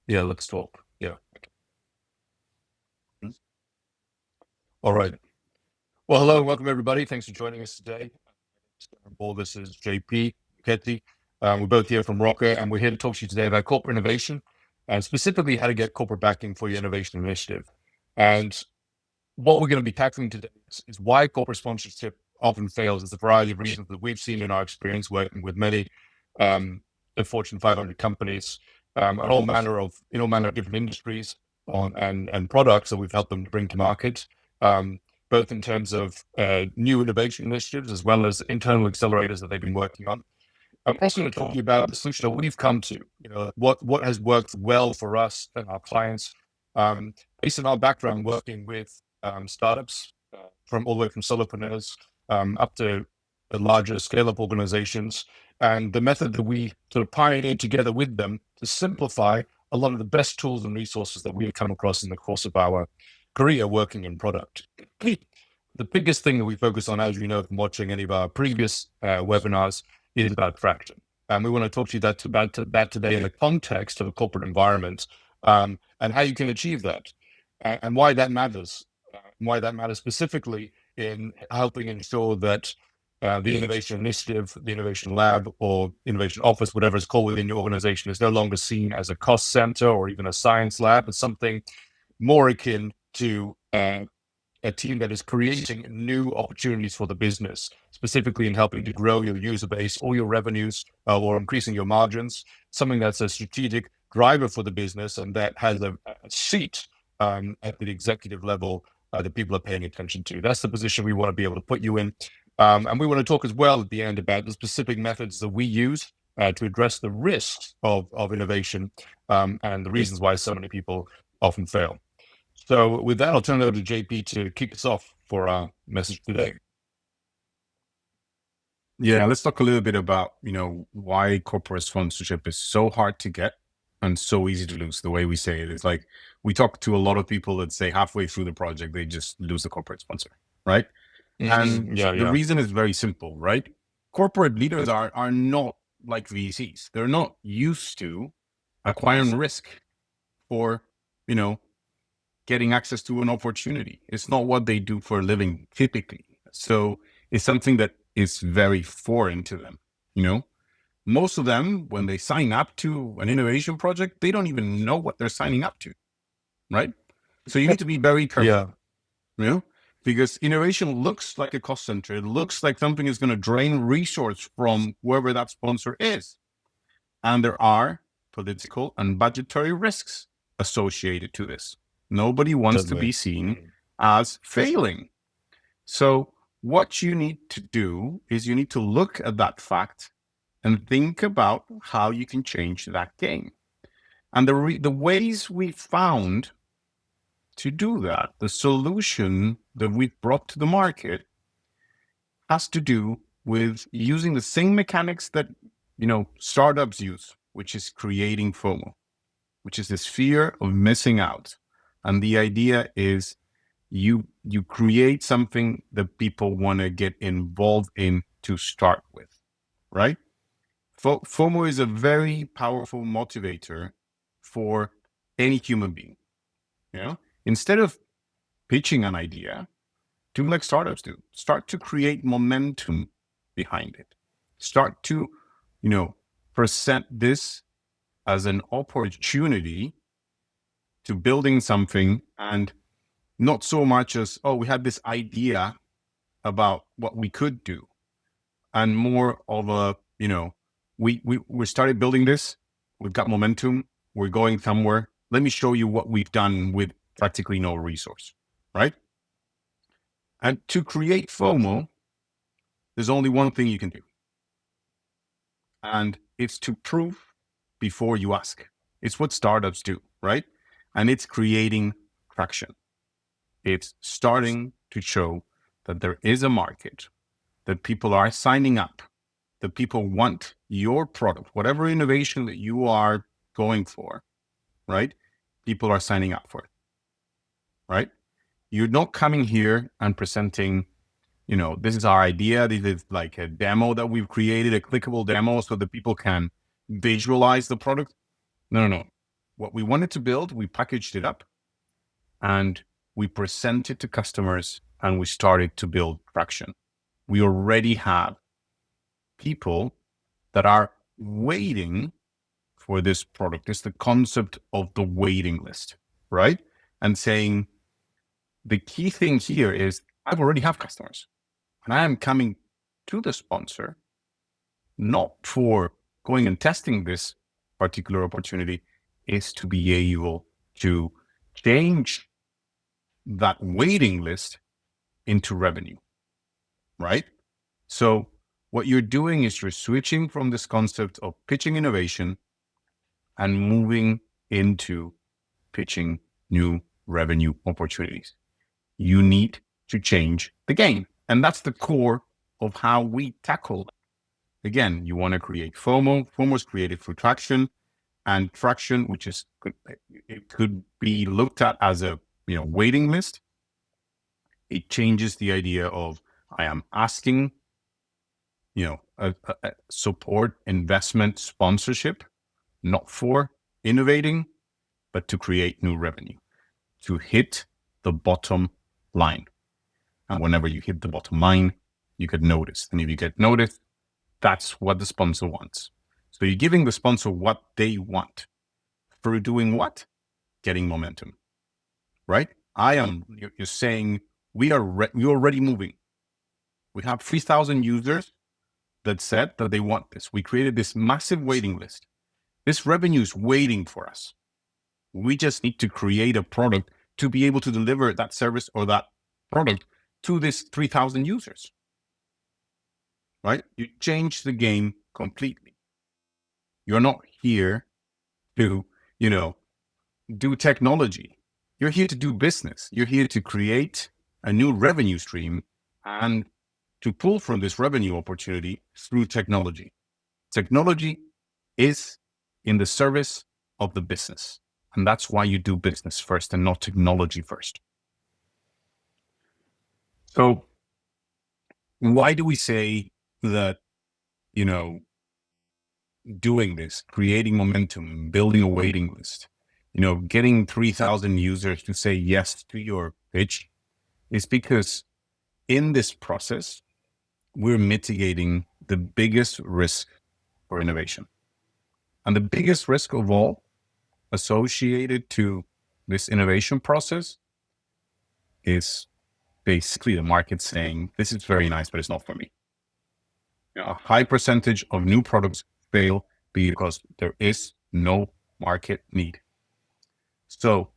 Yeah, let's talk. Yeah. All right. Well, hello and welcome everybody. Thanks for joining us today. Well, this is JP Ketty. We're both here from Rocker, and we're here to talk to you today about corporate innovation and specifically how to get corporate backing for your innovation initiative. And what we're going to be tackling today is why corporate sponsorship often fails. There's a variety of reasons that we've seen in our experience working with many the Fortune 500 companies, and all manner of different industries and products that we've helped them bring to market, both in terms of new innovation initiatives as well as internal accelerators that they've been working on. I'm also going to talk to you about the solution that we've come to. What has worked well for us and our clients, based on our background working with startups, from all the way from solopreneurs up to the larger scale-up organizations, and the method that we sort of pioneered together with them to simplify a lot of the best tools and resources that we've come across in the course of our career working in product. The biggest thing that we focus on, as you know from watching any of our previous webinars, is about traction. And we want to talk to you about that today in the context of a corporate environment, and how you can achieve that, and why that matters. Why that matters specifically in helping ensure that the innovation initiative, the innovation lab, or innovation office, whatever it's called within your organization, is no longer seen as a cost center or even a science lab. It's something more akin to a team that is creating new opportunities for the business, specifically in helping to grow your user base or your revenues, or increasing your margins, something that's a strategic driver for the business and that has a seat at the executive level that people are paying attention to. That's the position we want to be able to put you in. And we want to talk as well at the end about the specific methods that we use to address the risks of innovation, and the reasons why so many people often fail. So with that, I'll turn it over to JP to kick us off for our message today. Yeah, let's talk a little bit about, why corporate sponsorship is so hard to get and so easy to lose. The way we say it is like, we talk to a lot of people that say halfway through the project, they just lose the corporate sponsor, right? And the reason is very simple, right? Corporate leaders are not like VCs. They're not used to acquiring risk for, getting access to an opportunity. It's not what they do for a living typically. So it's something that is very foreign to them. Most of them, when they sign up to an innovation project, they don't even know what they're signing up to, right? So you need to be very careful, because innovation looks like a cost center. It looks like something is going to drain resource from whoever that sponsor is. And there are political and budgetary risks associated to this. Nobody wants to be seen as failing. So what you need to do is you need to look at that fact and think about how you can change that game. And the ways we found to do that, the solution that we've brought to the market, has to do with using the same mechanics that, startups use, which is creating FOMO, which is this fear of missing out. And the idea is you create something that people want to get involved in to start with, right? FOMO is a very powerful motivator for any human being. Instead of pitching an idea, do like startups do. Start to create momentum behind it. Start to, present this as an opportunity to building something, and not so much as, oh, we had this idea about what we could do, and more of a, we started building this, we've got momentum, we're going somewhere. Let me show you what we've done with practically no resource, right? And to create FOMO, there's only one thing you can do. And it's to prove before you ask. It's what startups do, right? And it's creating traction. It's starting to show that there is a market, that people are signing up, that people want your product, whatever innovation that you are going for, right? People are signing up for it, right? You're not coming here and presenting, this is our idea. This is like a demo that we've created, a clickable demo so that people can visualize the product. No. what we wanted to build, we packaged it up and we presented to customers and we started to build traction. We already have people that are waiting for this product. It's the concept of the waiting list, right? And saying the key thing here is I've already have customers and I am coming to the sponsor, not for going and testing this particular opportunity, is to be able to change that waiting list into revenue, right? So what you're doing is you're switching from this concept of pitching innovation and moving into pitching new revenue opportunities. You need to change the game. And that's the core of how we tackle that. Again, you want to create FOMO. FOMO is created through traction, and traction, which is, it could be looked at as a waiting list. It changes the idea of I am asking, a support, investment, sponsorship, not for innovating, but to create new revenue, to hit the bottom line. And whenever you hit the bottom line, you get noticed. And if you get noticed, that's what the sponsor wants. So you're giving the sponsor what they want through doing what? Getting momentum, right? You're saying we're already moving. We have 3,000 users that said that they want this. We created this massive waiting list. This revenue is waiting for us. We just need to create a product to be able to deliver that service or that product to this 3,000 users, right? You change the game completely. You're not here to, do technology. You're here to do business. You're here to create a new revenue stream and to pull from this revenue opportunity through technology. Technology is in the service of the business. And that's why you do business first and not technology first. So why do we say that, doing this, creating momentum, building a waiting list, getting 3,000 users to say yes to your pitch is because in this process, we're mitigating the biggest risk for innovation. And the biggest risk of all associated to this innovation process is basically the market saying, this is very nice, but it's not for me. A high percentage of new products fail because there is no market need. So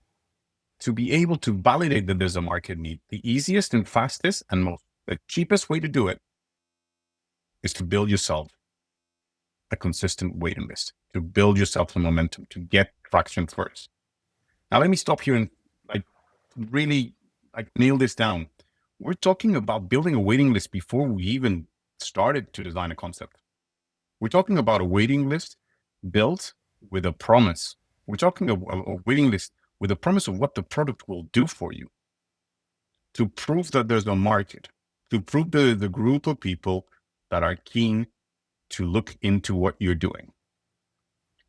to be able to validate that there's a market need, the easiest and fastest and the cheapest way to do it is to build yourself a consistent waiting list, to build yourself some momentum, to get traction first. Now, let me stop here and really nail this down. We're talking about building a waiting list before we even started to design a concept. We're talking about a waiting list built with a promise. We're talking about a waiting list with a promise of what the product will do for you, to prove that there's a market, to prove the group of people that are keen to look into what you're doing.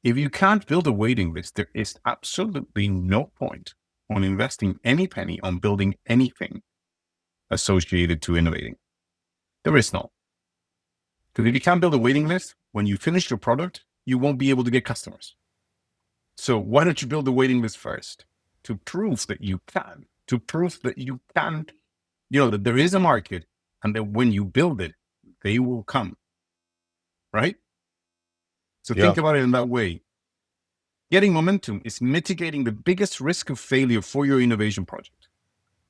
If you can't build a waiting list, there is absolutely no point on investing any penny on building anything associated to innovating. There is no. Because if you can't build a waiting list, when you finish your product, you won't be able to get customers. So why don't you build a waiting list first to prove that you can, to prove that you can, that there is a market and that when you build it, they will come, right? So think about it in that way. Getting momentum is mitigating the biggest risk of failure for your innovation project.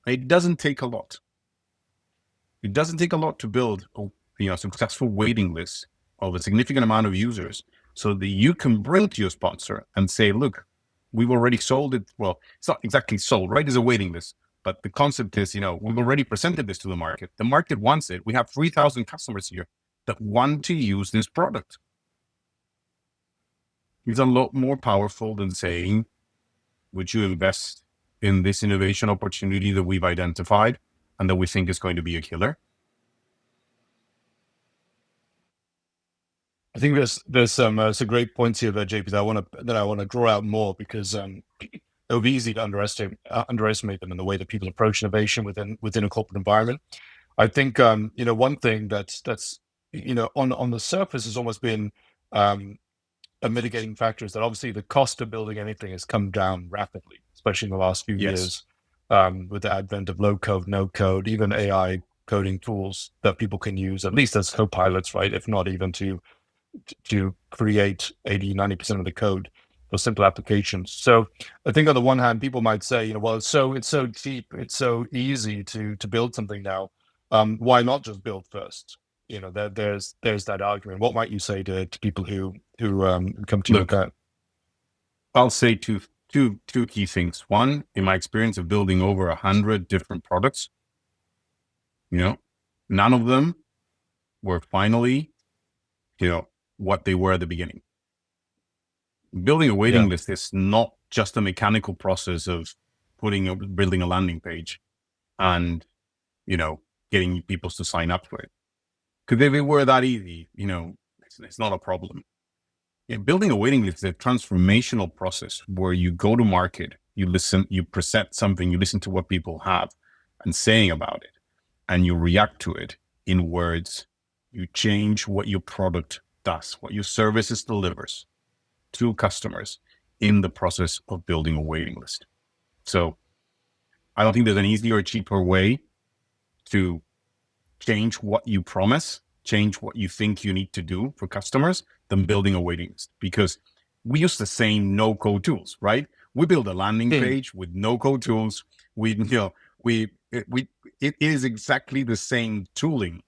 It doesn't take a lot. It doesn't take a lot to build a successful waiting list of a significant amount of users so that you can bring to your sponsor and say, look, we've already sold it. Well, it's not exactly sold, right? There's a waiting list. But the concept is, we've already presented this to the market. The market wants it. We have 3,000 customers here that want to use this product. It's a lot more powerful than saying, would you invest in this innovation opportunity that we've identified and that we think is going to be a killer? I think there's some great points here there, JP, that I want to draw out more because it would be easy to underestimate them in the way that people approach innovation within a corporate environment. I think one thing that's on the surface has almost been um, a mitigating factor is that obviously the cost of building anything has come down rapidly, especially in the last few Yes. years, with the advent of low code, no code, even AI coding tools that people can use, at least as co-pilots, right? If not even to create 80-90% of the code for simple applications. So I think on the one hand, people might say, well, it's so cheap, it's so easy to build something now. Why not just build first? There's that argument. What might you say to people who come to you with Look, that? I'll say two key things. One, in my experience of building over 100 different products, none of them were finally, what they were at the beginning. Building a Yeah. waiting list is not just a mechanical process of building a landing page and, getting people to sign up for it. Because if it were that easy, it's not a problem. Yeah, building a waiting list is a transformational process where you go to market, you listen, you present something, you listen to what people have and saying about it, and you react to it in words. You change what your product does, what your services delivers to customers in the process of building a waiting list. So I don't think there's an easier or cheaper way to change what you promise, change what you think you need to do for customers than building a waiting list, because we use the same no code tools, right? We build a landing Hmm. page with no code tools. It is exactly the same tooling.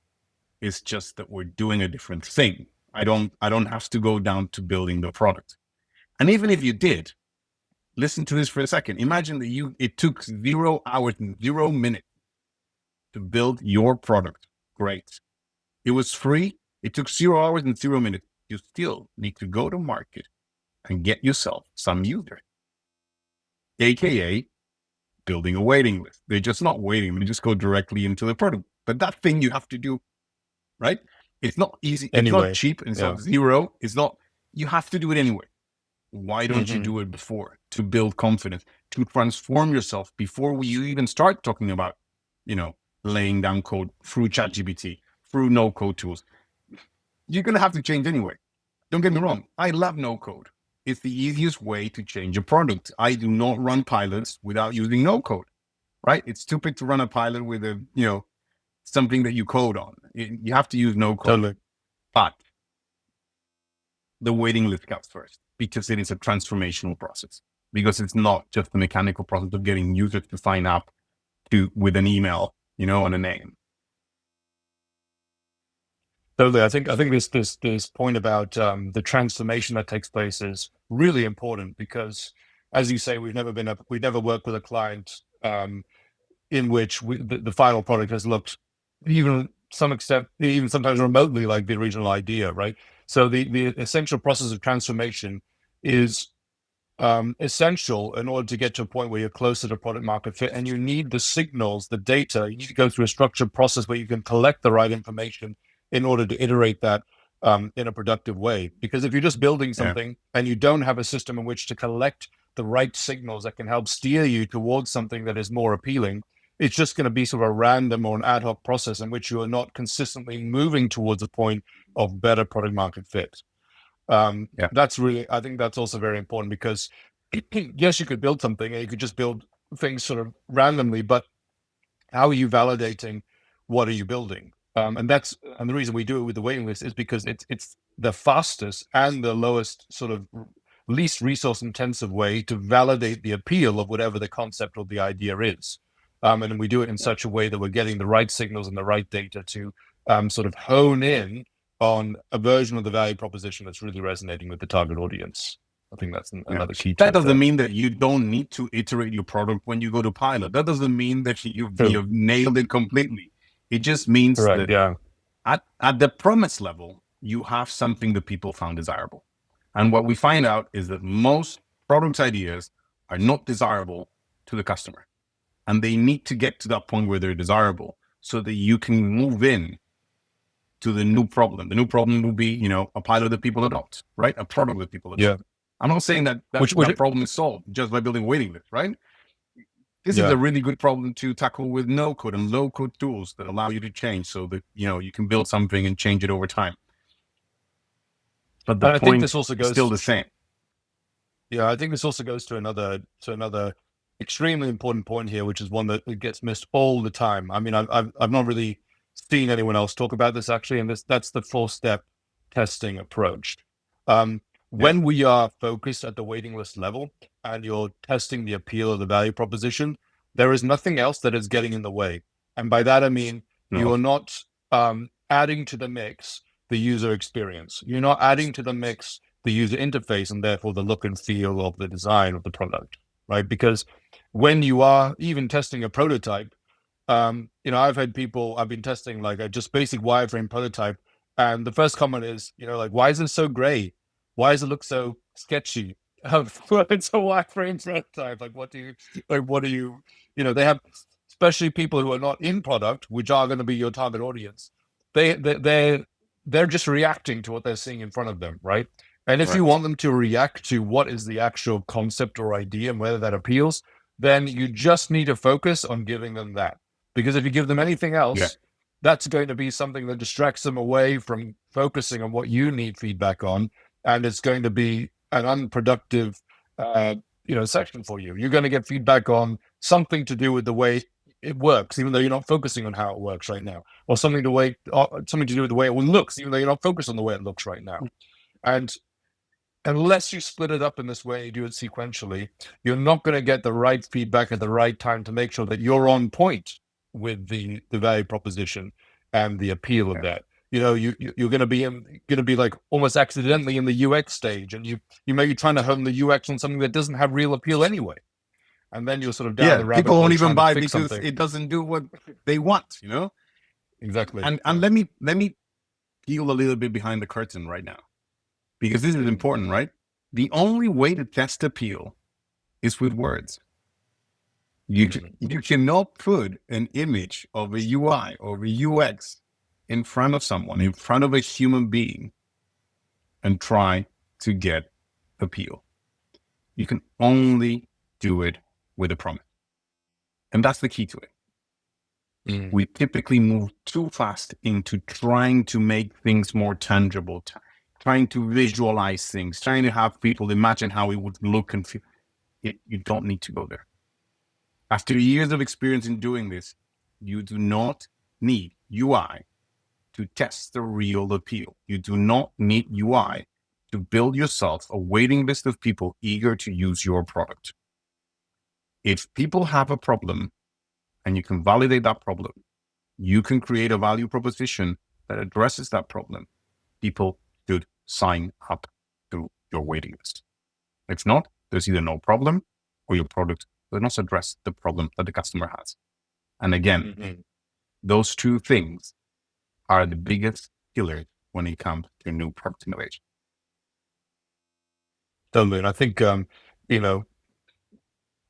It's just that we're doing a different thing. I don't have to go down to building the product. And even if you did, listen to this for a second. Imagine that it took 0 hours and 0 minutes to build your product. Great. It was free. It took 0 hours and 0 minutes. You still need to go to market and get yourself some users, AKA building a waiting list. They're just not waiting. They just go directly into the product. But that thing you have to do, right? It's not easy. It's not Anyway, cheap. And it's yeah. not zero. You have to do it anyway. Why don't you Hmm. do it before, to build confidence, to transform yourself before you even start talking about, laying down code through ChatGPT, through no code tools? You're going to have to change anyway. Don't get me wrong. I love no code. It's the easiest way to change a product. I do not run pilots without using no code, right? It's stupid to run a pilot with something that you code on. You have to use no code. Totally. But the waiting list comes first because it is a transformational process, because it's not just the mechanical process of getting users to sign up with an email, and a name. Totally. I think this point about the transformation that takes place is really important because, as you say, we've never worked with a client in which the final product has looked even some extent, even sometimes remotely like the original idea, right? So the essential process of transformation is essential in order to get to a point where you're closer to product market fit, and you need the signals, the data. You need to go through a structured process where you can collect the right information in order to iterate that in a productive way. Because if you're just building Yeah, something and you don't have a system in which to collect the right signals that can help steer you towards something that is more appealing, it's just going to be sort of a random or an ad hoc process in which you are not consistently moving towards a point of better product market fit. yeah, I think that's also very important because yes, you could build something and you could just build things sort of randomly, but how are you validating what are you building? And the reason we do it with the waiting list is because it's the fastest and the lowest sort of least resource intensive way to validate the appeal of whatever the concept or the idea is. And we do it in yeah, such a way that we're getting the right signals and the right data to sort of hone in on a version of the value proposition that's really resonating with the target audience. I think that's yeah. another key to That it doesn't there. mean that you don't need to iterate your product when you go to pilot. That doesn't mean that True. you've nailed it completely. It just means Correct. that Yeah. at the promise level, you have something that people found desirable. And what we find out is that most product ideas are not desirable to the customer. And they need to get to that point where they're desirable so that you can move in to the new problem. The new problem will be, you know, a pilot that people adopt, right? A product that people adopt. Yeah. I'm not saying that Which that problem is solved just by building waiting lists, right? This is a really good problem to tackle with no code and low code tools that allow you to change so that, you know, you can build something and change it over time. But the point is still the same. Yeah, I think this also goes to another extremely important point here, which is one that gets missed all the time. I mean, I've not really seen anyone else talk about this actually, and that's the 4-step testing approach. When we are focused at the waiting list level and you're testing the appeal of the value proposition, there is nothing else that is getting in the way. And by that I mean you are not adding to the mix the user experience. You're not adding to the mix the user interface and therefore the look and feel of the design of the product, right? Because when you are even testing a prototype, you know, I've been testing like a just basic wireframe prototype, and the first comment is, you know, like, why is it so gray? Why does it look so sketchy? Well, it's a wireframe prototype. Like, what do you, you know, they have, especially people who are not in product, which are going to be your target audience. They're just reacting to what they're seeing in front of them, right? And if you want them to react to what is the actual concept or idea and whether that appeals, then you just need to focus on giving them that. Because if you give them anything else, that's going to be something that distracts them away from focusing on what you need feedback on, and it's going to be an unproductive, you know, section for you. You're going to get feedback on something to do with the way it works, even though you're not focusing on how it works right now, or something to do with the way it looks, even though you're not focused on the way it looks right now. And unless you split it up in this way, you do it sequentially, you're not going to get the right feedback at the right time to make sure that you're on point with the value proposition and the appeal of that. You know, you're going to be like almost accidentally in the UX stage, and you may be trying to hone the UX on something that doesn't have real appeal anyway. And then you're sort of down the rabbit hole. People won't even buy because it doesn't do what they want, you know? Exactly. And let me peel a little bit behind the curtain right now, because this is important, right? The only way to test appeal is with words. You cannot put an image of a UI or a UX in front of someone, in front of a human being, and try to get appeal. You can only do it with a promise. And that's the key to it. We typically move too fast into trying to make things more tangible, trying to visualize things, trying to have people imagine how it would look and feel. You don't need to go there. After years of experience in doing this, you do not need UI to test the real appeal. You do not need UI to build yourself a waiting list of people eager to use your product. If people have a problem and you can validate that problem, you can create a value proposition that addresses that problem, people should sign up to your waiting list. If not, there's either no problem or your product does not address the problem that the customer has. And again, those two things are the biggest killers when it comes to new product innovation. Totally. And I think, you know,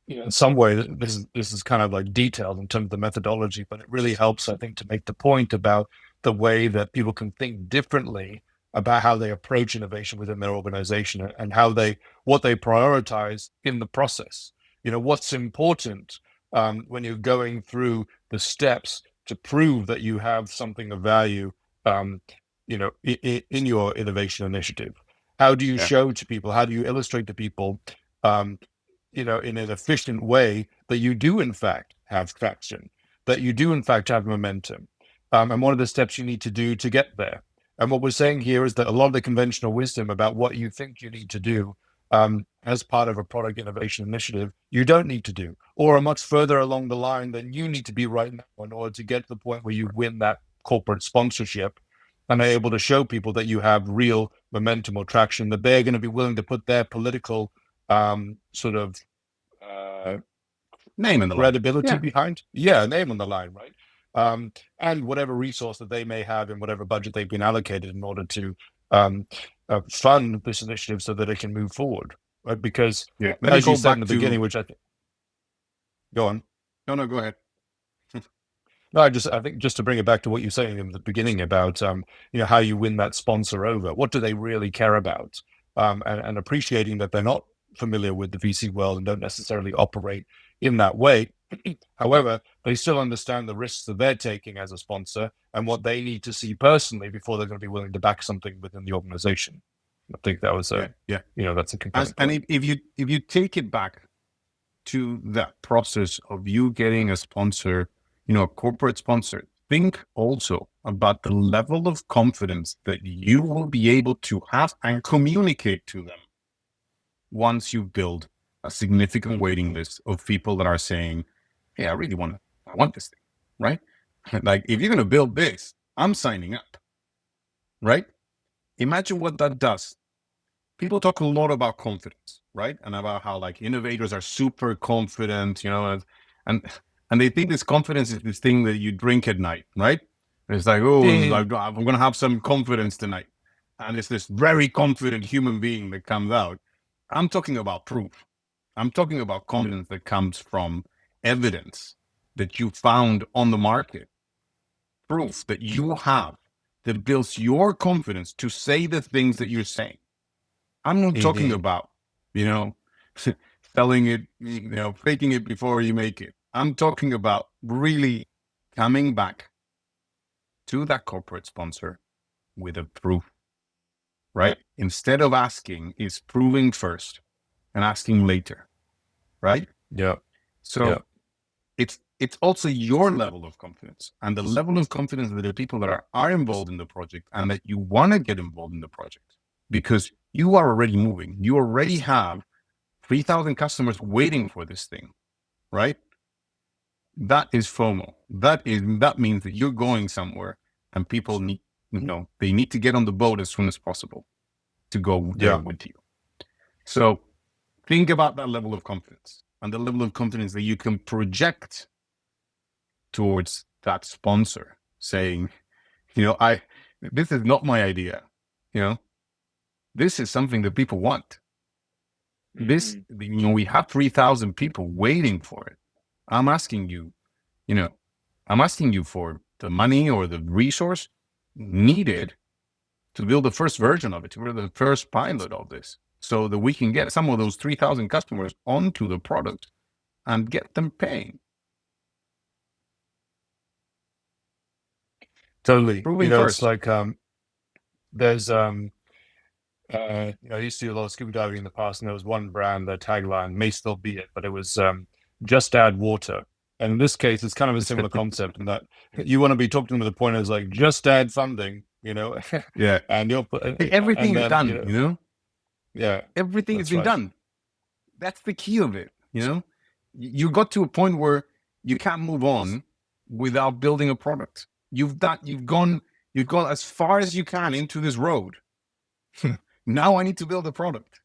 in some way, this is kind of like detailed in terms of the methodology, but it really helps, I think, to make the point about the way that people can think differently about how they approach innovation within their organization and what they prioritize in the process. You know, what's important when you're going through the steps to prove that you have something of value, you know, in your innovation initiative. How do you show to people? How do you illustrate to people? You know, in an efficient way that you do in fact have traction, that you do in fact have momentum. And one of the steps you need to do to get there. And what we're saying here is that a lot of the conventional wisdom about what you think you need to do as part of a product innovation initiative, you don't need to do, or are much further along the line than you need to be right now in order to get to the point where you win that corporate sponsorship and are able to show people that you have real momentum or traction, that they're going to be willing to put their political sort of name in the credibility behind, name on the line, right? And whatever resource that they may have in whatever budget they've been allocated in order to fund this initiative so that it can move forward, right? Because as you said in the beginning, which I think, go on. No, go ahead. No, I think just to bring it back to what you're saying in the beginning about, how you win that sponsor over. What do they really care about? And appreciating that they're not familiar with the VC world and don't necessarily operate in that way. However, they still understand the risks that they're taking as a sponsor and what they need to see personally before they're going to be willing to back something within the organization. I think that was Yeah, a, yeah. that's a compelling And point. if you take it back to that process of you getting a sponsor, a corporate sponsor, think also about the level of confidence that you will be able to have and communicate to them once you build a significant waiting list of people that are saying, hey, I want this thing, right? Like, if you're going to build this, I'm signing up, right? Imagine what that does. People talk a lot about confidence, right? And about how like innovators are super confident, and and they think this confidence is this thing that you drink at night, right? It's like, oh, I'm going to have some confidence tonight. And it's this very confident human being that comes out. I'm talking about proof. I'm talking about confidence that comes from evidence that you found on the market, proof that you have that builds your confidence to say the things that you're saying. I'm not talking Mhm. about, you know, selling it, faking it before you make it. I'm talking about really coming back to that corporate sponsor with a proof, right? Instead of asking, is proving first and asking later, right? Yeah, yeah, So it's also your level of confidence and the level of confidence that the people that are involved in the project and that you want to get involved in the project because you are already moving. You already have 3,000 customers waiting for this thing, right? That is FOMO. That means that you're going somewhere and people need, they need to get on the boat as soon as possible to go there yeah. with you. So think about that level of confidence and the level of confidence that you can project towards that sponsor saying, this is not my idea. This is something that people want. We have 3,000 people waiting for it. I'm asking you, you know, I'm asking you for the money or the resource needed to build the first version of it, to build the first pilot of this, so that we can get some of those 3,000 customers onto the product and get them paying. Totally. Proving It's first. like there's I used to do a lot of scuba diving in the past, and there was one brand, their tagline may still be it, but it was just add water. And in this case, it's kind of a similar concept in that you want to be talking to them at the point is like just add funding, Yeah. and Everything and is then done, yeah, everything has that's been right. done. That's the key of it. You got to a point where you can't move on without building a product. You've gone as far as you can into this road. Now I need to build a product.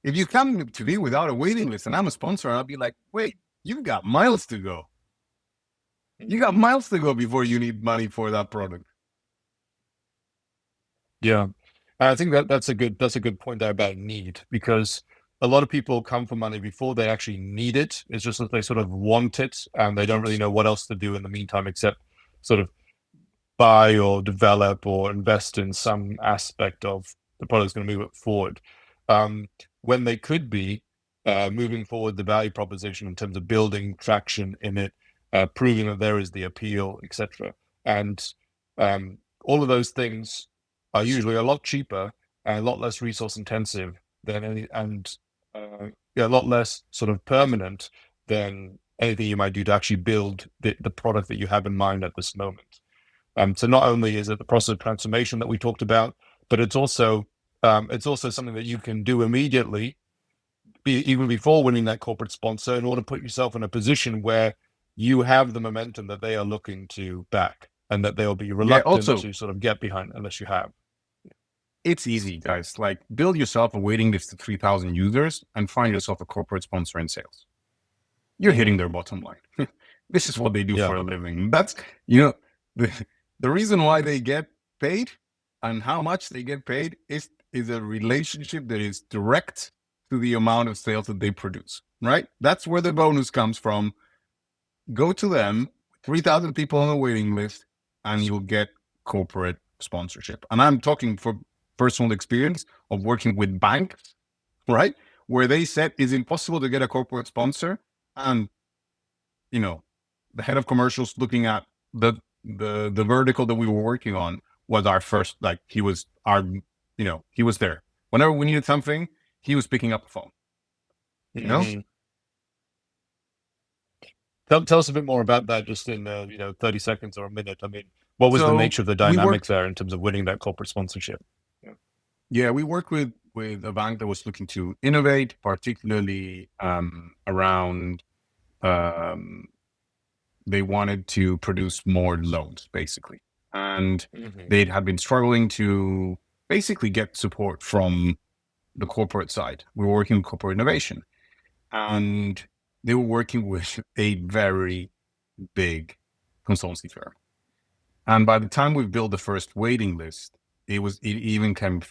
If you come to me without a waiting list and I'm a sponsor, I'll be like, wait, you've got miles to go. You got miles to go before you need money for that product. Yeah, I think that's a good point there about need, because a lot of people come for money before they actually need it. It's just that they sort of want it and they don't really know what else to do in the meantime except sort of buy or develop or invest in some aspect of the product that's going to move it forward. Um, when they could be moving forward the value proposition in terms of building traction in it, proving that there is the appeal, etc. And all of those things are usually a lot cheaper and a lot less resource intensive than any, and yeah, a lot less sort of permanent than anything you might do to actually build the product that you have in mind at this moment. So not only is it the process of transformation that we talked about, but it's also something that you can do immediately, even before winning that corporate sponsor, in order to put yourself in a position where you have the momentum that they are looking to back, and that they'll be Yeah, reluctant also, to sort of get behind unless you have. it's easy, guys. Like, build yourself a waiting list of 3,000 users and find yourself a corporate sponsor in sales. You're hitting their bottom line. This is what they do Yeah, for a living. That's, you know, the, the reason why they get paid and how much they get paid is a relationship that is direct to the amount of sales that they produce, right? That's where the bonus comes from. Go to them 3,000 people on the waiting list, and you'll get corporate sponsorship. And I'm talking for personal experience of working with banks, right? Where they said it's impossible to get a corporate sponsor. And, you know, the head of commercials looking at the vertical that we were working on was our first, like he was our, he was there. Whenever we needed something, he was picking up the phone, you know? Mhm. Tell us a bit more about that, just in 30 seconds or a minute. I mean, what was the So nature of the we dynamic worked, there in terms of winning that corporate sponsorship? Yeah. yeah, we worked with a bank that was looking to innovate, particularly around um, they wanted to produce more loans, basically, and Hmm. they had been struggling to basically get support from the corporate side. We were working with corporate innovation, and they were working with a very big consultancy firm. And by the time we built the first waiting list, it even came,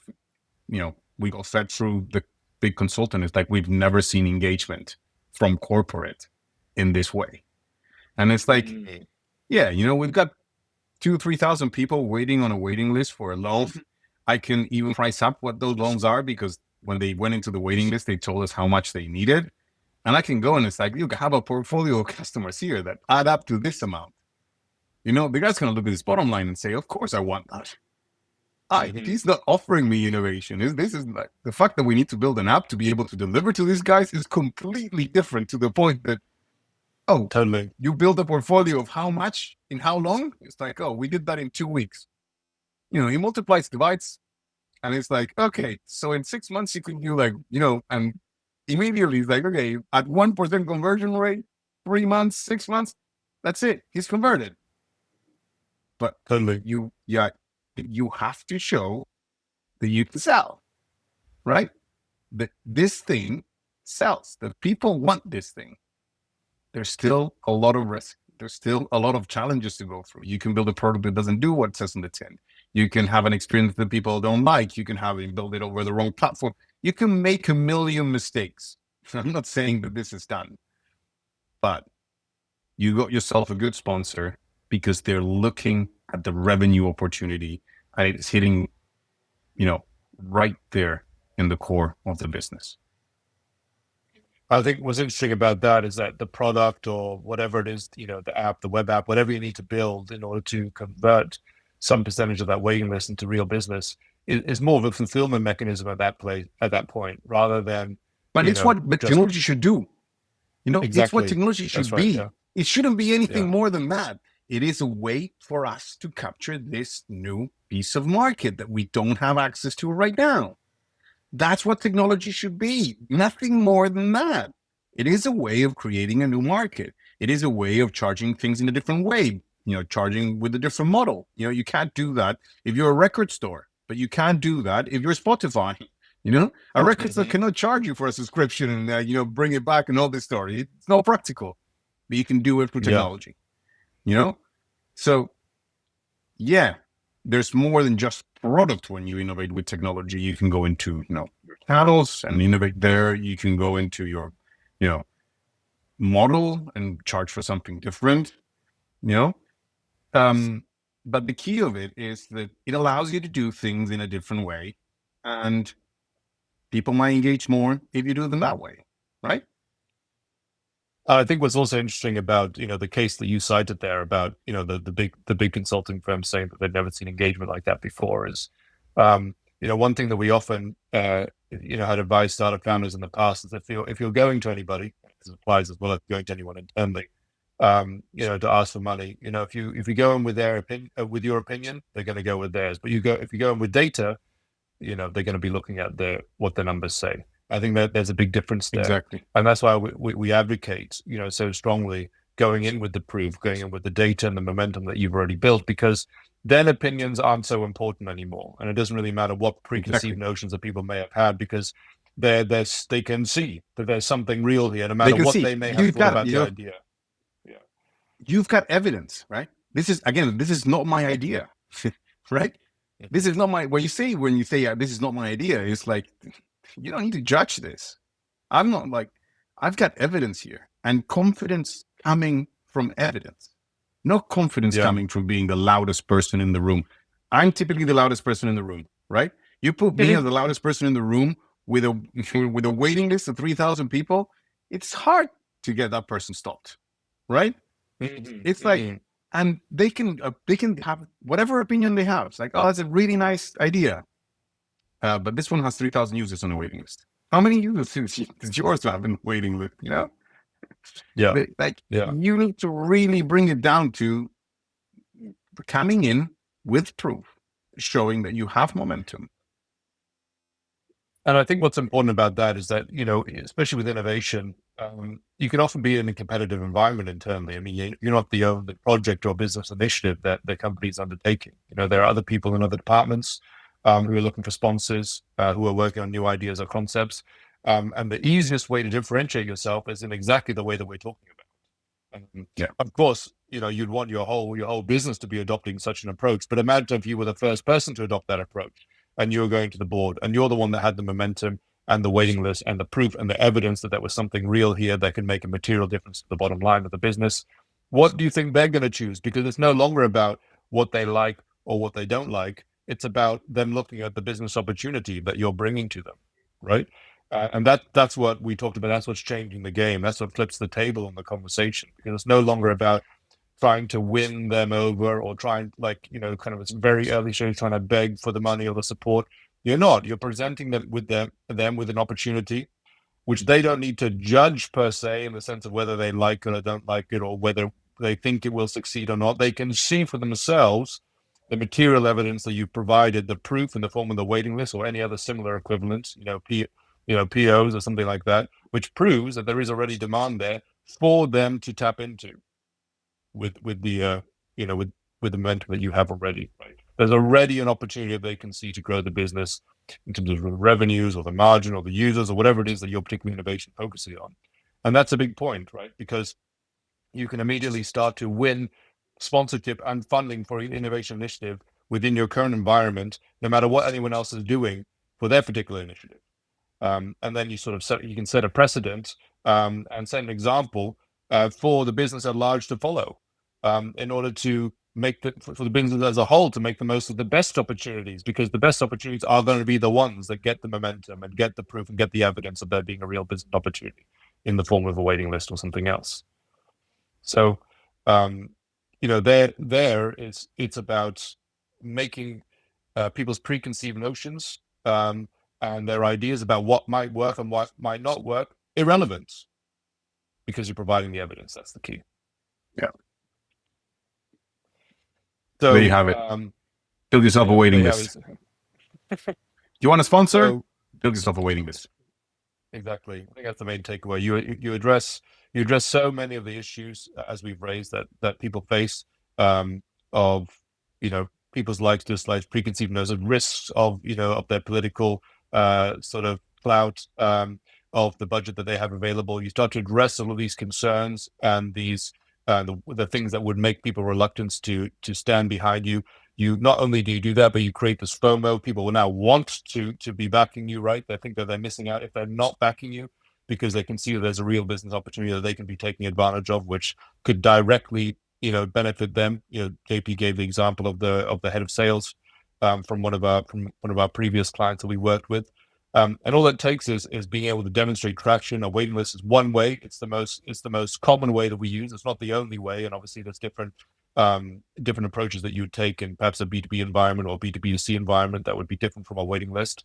we got fed through the big consultant. It's like we've never seen engagement from corporate in this way. And it's like, Hmm. yeah, we've got 3,000 people waiting on a waiting list for a loan. I can even price up what those loans are because when they went into the waiting list, they told us how much they needed. And I can go and it's like, you have a portfolio of customers here that add up to this amount. The guy's going to look at his bottom line and say, of course I want that. Hmm. He's not offering me innovation. This is like the fact that we need to build an app to be able to deliver to these guys is completely different to the point that, oh, Totally. you build a portfolio of how much in how long? It's like, oh, we did that in 2 weeks. He multiplies, divides, and it's like, okay, so in 6 months you can do like, and immediately it's like, okay, at 1% conversion rate, 3 months, 6 months, that's it. He's converted. But Totally. you have to show that you can sell, right? That this thing sells, that people want this thing. There's still a lot of risk. There's still a lot of challenges to go through. You can build a product that doesn't do what it says on the tin. You can have an experience that people don't like. You can have it build it over the wrong platform. You can make a million mistakes. I'm not saying that this is done, but you got yourself a good sponsor because they're looking at the revenue opportunity and it's hitting, right there in the core of the business. I think what's interesting about that is that the product or whatever it is, the app, the web app, whatever you need to build in order to convert some percentage of that waiting list into real business is more of a fulfillment mechanism at that point, rather than, But it's what just technology should do. It's what exactly. technology That's should right. be. Yeah. It shouldn't be anything Yeah. more than that. It is a way for us to capture this new piece of market that we don't have access to right now. That's what technology should be. Nothing more than that. It is a way of creating a new market. It is a way of charging things in a different way, charging with a different model. You can't do that if you're a record store, but you can't do that if you're Spotify. A record store Hmm. cannot charge you for a subscription and, bring it back and all this story. It's not practical, but you can do it through Yeah. technology, you know? So yeah, there's more than just product when you innovate with technology. You can go into, your channels and innovate there. You can go into your, you know, model and charge for something different, you know. But the key of it is that it allows you to do things in a different way, and people might engage more if you do them that way, right? I think what's also interesting about the case that you cited there about the big consulting firm saying that they've never seen engagement like that before is one thing that we often had advised startup founders in the past is if you're going to anybody, this applies as well as going to anyone internally, to ask for money, if you go in with their opinion, with your opinion, they're going to go with theirs. But if you go in with data, they're going to be looking at what the numbers say. I think that there's a big difference there, Exactly. and that's why we advocate so strongly going in with the proof, going in with the data and the momentum that you've already built, because then opinions aren't so important anymore, and it doesn't really matter what preconceived Exactly. notions that people may have had, because they can see that there's something real here, no They matter can what see they may have you've thought got, about the idea. Yeah. you've got evidence, right? This is not my idea, right? This Mhm. is not my, when you say, this is not my idea, it's like, you don't need to judge this. I'm not like, I've got evidence here and confidence coming from evidence. not confidence Yeah. coming from being the loudest person in the room. I'm typically the loudest person in the room, right? You put me as the loudest person in the room with a with a waiting list of 3,000 people, it's hard to get that person stopped, right? It's like, Mhm. and they can have whatever opinion they have. It's like, oh, that's a really nice idea, but this one has 3,000 users on the waiting list. How many users does yours have in the waiting list? You know, Yeah. like Yeah. you need to really bring it down to coming in with proof, showing that you have momentum. And I think what's important about that is that, especially with innovation, you can often be in a competitive environment internally. I mean, you're not the only project or business initiative that the company's undertaking. There are other people in other departments who are looking for sponsors, who are working on new ideas or concepts. And the easiest way to differentiate yourself is in exactly the way that we're talking about. Yeah. Of course, you'd want your whole business to be adopting such an approach. But imagine if you were the first person to adopt that approach, and you were going to the board, and you're the one that had the momentum and the waiting list and the proof and the evidence that there was something real here that could make a material difference to the bottom line of the business. What do you think they're going to choose? Because it's no longer about what they like or what they don't like. It's about them looking at the business opportunity that you're bringing to them, right? And that's what we talked about. That's what's changing the game. That's what flips the table on the conversation, because it's no longer about trying to win them over or trying, like, kind of it's very early stage, trying to beg for the money or the support. You're not. You're presenting them with an opportunity which they don't need to judge per se, in the sense of whether they like it or don't like it, or whether they think it will succeed or not. They can see for themselves the material evidence that you've provided, the proof in the form of the waiting list or any other similar equivalent, POs or something like that, which proves that there is already demand there for them to tap into with the with the momentum that you have already. Right, there's already an opportunity that they can see to grow the business in terms of the revenues or the margin or the users or whatever it is that your particular innovation focuses on. And that's a big point, right? Because you can immediately start to win sponsorship and funding for an innovation initiative within your current environment, no matter what anyone else is doing for their particular initiative. And then you can set a precedent, and set an example for the business at large to follow, in order to make for the business as a whole to make the most of the best opportunities, because the best opportunities are going to be the ones that get the momentum and get the proof and get the evidence of there being a real business opportunity in the form of a waiting list or something else. So, it's about making people's preconceived notions, and their ideas about what might work and what might not work irrelevant, because you're providing the evidence. That's the key. Yeah. There you So, have it. Build yourself a there waiting you have list. it. Do you want a sponsor? So, Build yourself a waiting list. exactly. I think that's the main takeaway. You address so many of the issues, as we've raised, that people face, of people's likes, dislikes, preconceived notions, risks of their political sort of clout, of the budget that they have available. You start to address all of these concerns and these the things that would make people reluctant to stand behind you. You not only do you do that, but you create this FOMO. People will now want to be backing you, right? They think that they're missing out if they're not backing you, because they can see that there's a real business opportunity that they can be taking advantage of, which could directly, benefit them. JP gave the example of the head of sales, from one of our previous clients that we worked with. And all it takes is being able to demonstrate traction. A waiting list is one way. It's the most common way that we use. It's not the only way, and obviously there's different approaches that you would take in perhaps a B2B environment or B2B2C environment that would be different from a waiting list.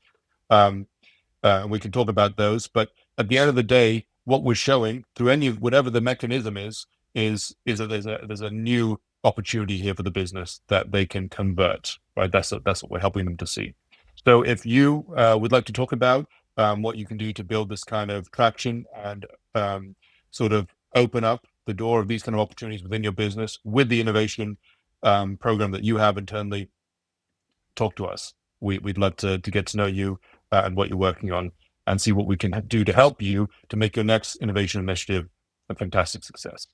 We can talk about those, but at the end of the day, what we're showing through whatever the mechanism is that there's a new opportunity here for the business that they can convert. Right, that's what we're helping them to see. So if you would like to talk about what you can do to build this kind of traction and sort of open up the door of these kind of opportunities within your business with the innovation program that you have internally, talk to us. We'd love to get to know you and what you're working on, and see what we can do to help you to make your next innovation initiative a fantastic success.